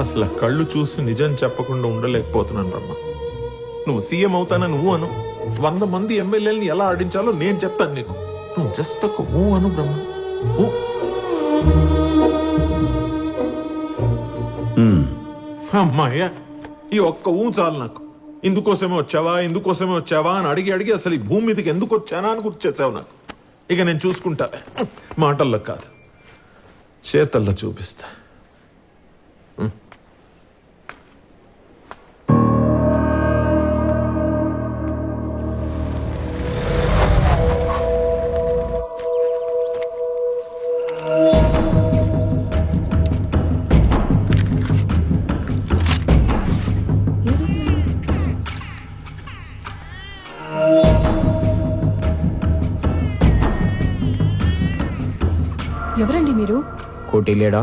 అసలు కళ్ళు చూసి నిజం చెప్పకుండా ఉండలేకపోతున్నాను రమ్మా. నువ్వు సీఎం అవుతానని నువ్వు అను, 100 మంది ఎమ్మెల్యేలని ఎలా ఆడించాలో నేను చెప్తాను నీకు. నువ్వు జస్ట్ ఒక ఊ అను బ్రహ్మ. ఊ. అమ్మాయ్యా, ఈ ఒక్క ఊ చాలు నాకు. ఇందుకోసమే వచ్చావా అని అడిగి అసలు ఈ భూమి మీదకి ఎందుకు వచ్చానా అని గుర్తు చేసావు నాకు. ఇక నేను చూసుకుంటా, మాటల్లో కాదు చేతల్లో చూపిస్తా. ఎవరండి మీరు? కోటి లేడా?